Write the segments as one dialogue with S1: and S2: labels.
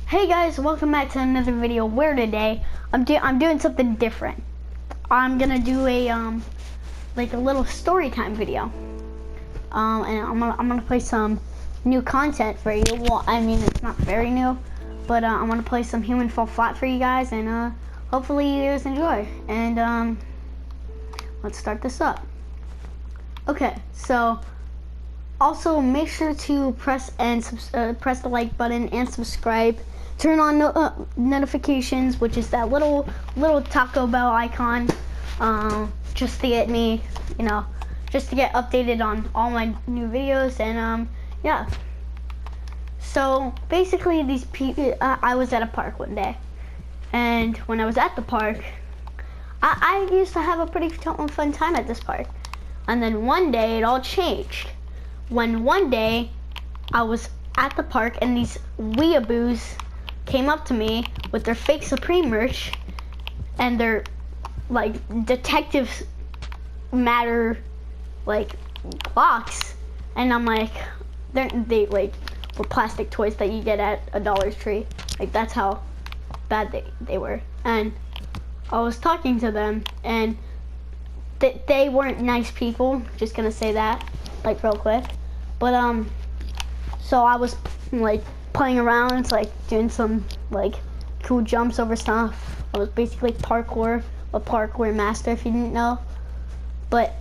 S1: Hey guys, welcome back to another video where today I'm doing something different. I'm gonna do a like a little story time video. And I'm gonna play some new content for you. Well, I mean it's not very new, but I'm gonna play some Human Fall Flat for you guys, and hopefully you guys enjoy. And let's start this up. Okay, so also make sure to press the like button and subscribe. Turn on notifications, which is that little Taco Bell icon, just to get me, just to get updated on all my new videos. And yeah. So basically, these people, I was at a park one day, and when I was at the park, I used to have a pretty fun time at this park. And then one day it all changed. When one day I was at the park and these weeaboos came up to me with their fake Supreme merch and their like detectives matter like clocks, and I'm like, they like were plastic toys that you get at a Dollar Tree. Like that's how bad they were. And I was talking to them, and they weren't nice people, just gonna say that like real quick. But so I was like playing around, like doing some like cool jumps over stuff. I was basically a parkour master, if you didn't know. But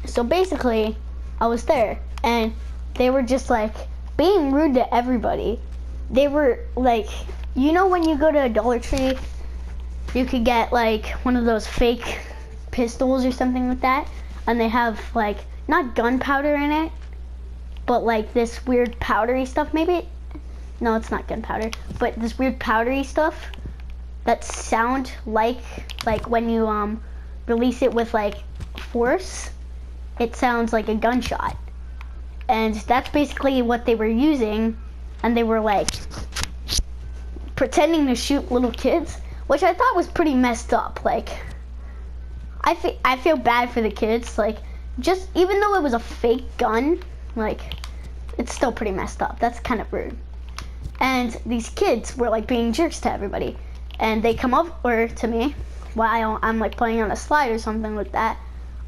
S1: so basically I was there, and they were just like being rude to everybody. They were like, when you go to a Dollar Tree, you could get like one of those fake pistols or something like that, and they have like not gunpowder in it, but like this weird powdery stuff. Maybe no, it's not gunpowder, but this weird powdery stuff that sound like when you release it with like force, it sounds like a gunshot. And that's basically what they were using, and they were like pretending to shoot little kids, which I thought was pretty messed up. Like I feel bad for the kids, like just even though it was a fake gun, like it's still pretty messed up. That's kind of rude. And these kids were like being jerks to everybody, and they come over to me while I'm like playing on a slide or something like that,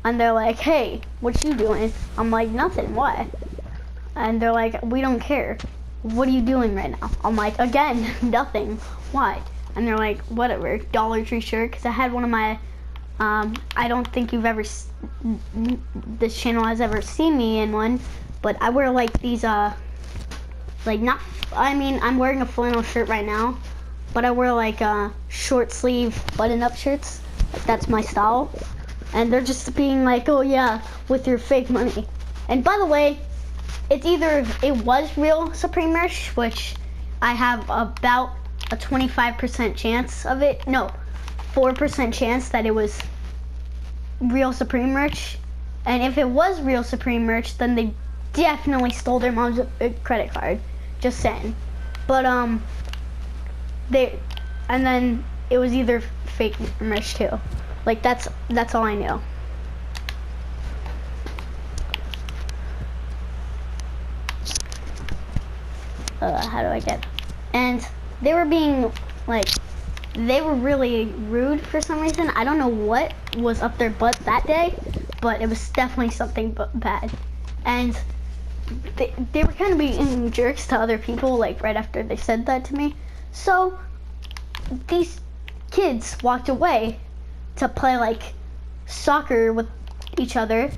S1: and they're like, "Hey, what you doing?" I'm like, "Nothing, what?" And they're like, "We don't care. What are you doing right now?" I'm like, "Again, nothing, why?" And they're like, "Whatever, Dollar Tree shirt," because I had one of my I don't think this channel has ever seen me in one, but I wear like these I'm wearing a flannel shirt right now, but I wear like short sleeve button-up shirts. Like that's my style. And they're just being like, "Oh yeah, with your fake money." And by the way, it was real Supreme merch, which I have about a 25% chance of it. No, 4% chance that it was real Supreme merch. And if it was real Supreme merch, then they definitely stole their mom's credit card. Just saying. But and then it was either fake merch too. Like that's all I knew. How do I get? And they were being like, they were really rude for some reason. I don't know what was up their butt that day, but it was definitely something bad. And they were kind of being jerks to other people, like right after they said that to me. So these kids walked away to play like soccer with each other.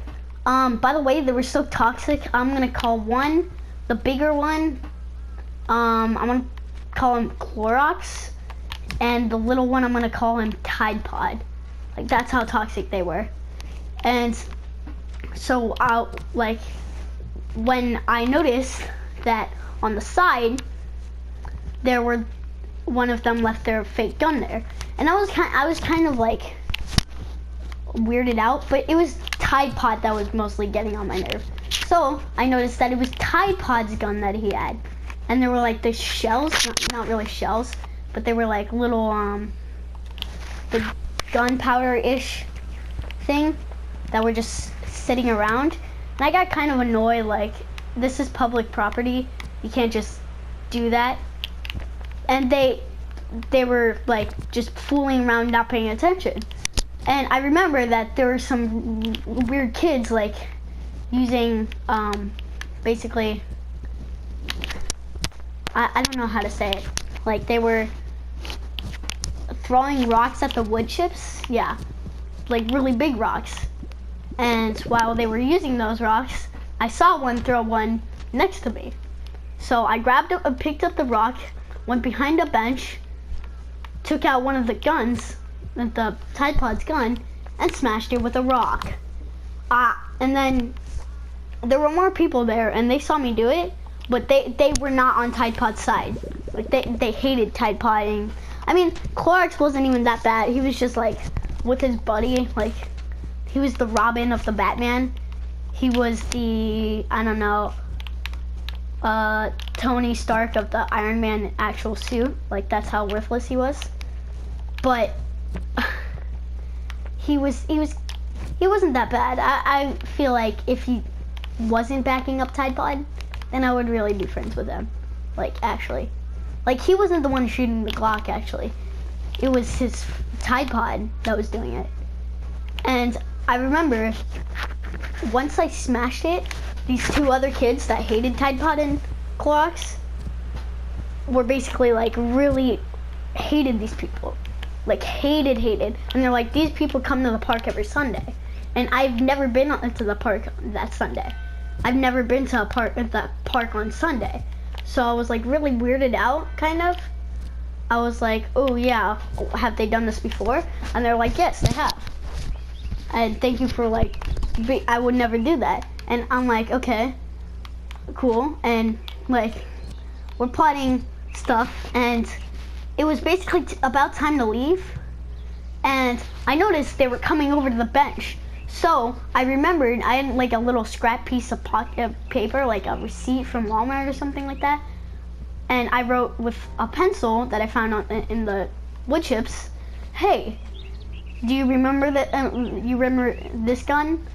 S1: By the way, they were so toxic. I'm gonna call one, the bigger one, I'm gonna call him Clorox, and the little one I'm gonna call him Tide Pod. Like that's how toxic they were. And so when I noticed that on the side one of them left their fake gun there, and I was kind of like weirded out, but it was Tide Pod that was mostly getting on my nerve. So I noticed that it was Tide Pod's gun that he had, and there were like the shells, not really shells, but they were like little the gunpowder-ish thing that were just sitting around. And I got kind of annoyed, like, this is public property. You can't just do that. and they were like just fooling around, not paying attention. And I remember that there were some weird kids like using basically, I don't know how to say it, like they were throwing rocks at the wood chips, yeah, like really big rocks. And while they were using those rocks, I saw one throw one next to me. So I grabbed it, picked up the rock, went behind a bench, took out one of the guns, the Tide Pod's gun, and smashed it with a rock. And then there were more people there, and they saw me do it, but they were not on Tide Pod's side. Like they hated Tide Podding. I mean, Clorox wasn't even that bad. He was just like with his buddy, like he was the Robin of the Batman. He was the, I don't know, Tony Stark of the Iron Man actual suit. Like that's how worthless he was. But he wasn't that bad. I feel like if he wasn't backing up Tide Pod, then I would really be friends with him. Like actually. Like he wasn't the one shooting the Glock actually. It was his Tide Pod that was doing it. And I remember once I smashed it, these two other kids that hated Tide Pod and Clorox were basically like really hated these people. Like hated. And they're like, these people come to the park every Sunday. And I've never been to the park that Sunday. I've never been to the park on Sunday. So I was like really weirded out, kind of. I was like, oh yeah, have they done this before? And they're like, yes, they have. And thank you for like, I would never do that. And I'm like, okay, cool. And like, we're plotting stuff, and it was basically about time to leave. And I noticed they were coming over to the bench. So I remembered I had like a little scrap piece of paper, like a receipt from Walmart or something like that. And I wrote with a pencil that I found in the wood chips, hey, do you remember that? You remember this gun?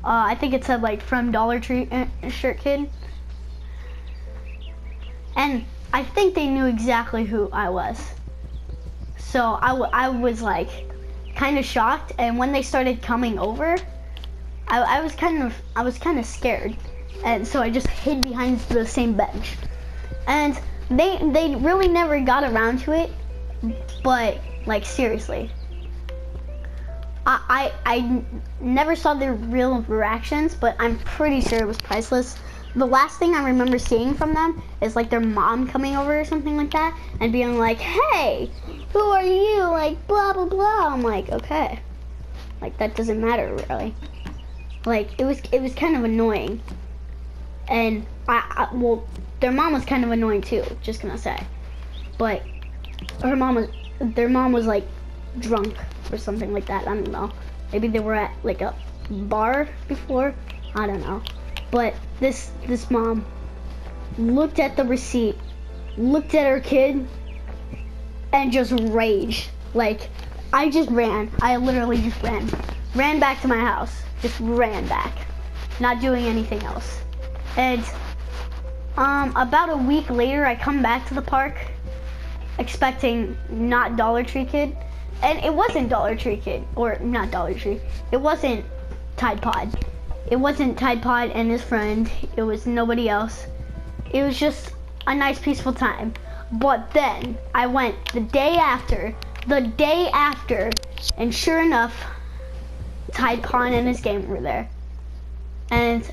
S1: I think it said like from Dollar Tree shirt kid. And I think they knew exactly who I was. So I was like kind of shocked, and when they started coming over, I was kind of scared, and so I just hid behind the same bench. And they really never got around to it, but like seriously, I never saw their real reactions, but I'm pretty sure it was priceless. The last thing I remember seeing from them is like their mom coming over or something like that and being like, hey, who are you? Like blah blah blah. I'm like, okay, like that doesn't matter really. Like it was kind of annoying, and well, their mom was kind of annoying too, just gonna say, but their mom was like drunk or something like that. I don't know, maybe they were at like a bar before, I don't know. But this mom looked at the receipt, looked at her kid, and just raged. Like, I just ran. I literally just ran. Ran back to my house. Just ran back. Not doing anything else. And about a week later, I come back to the park expecting not Dollar Tree Kid. And it wasn't Dollar Tree Kid. Or not Dollar Tree. It wasn't Tide Pod. It wasn't Tide Pod and his friend. It was nobody else. It was just a nice, peaceful time. But then I went the day after, and sure enough, Tide Pod and his gang were there. And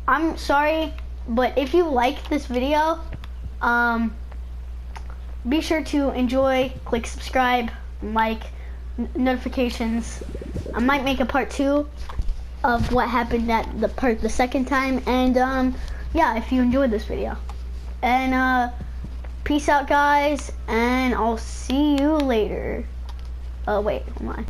S1: I'm sorry, but if you like this video, be sure to enjoy, click subscribe, like, notifications. I might make a part 2 of what happened at the second time, and yeah, if you enjoyed this video. And peace out guys, and I'll see you later. Oh wait, hold on.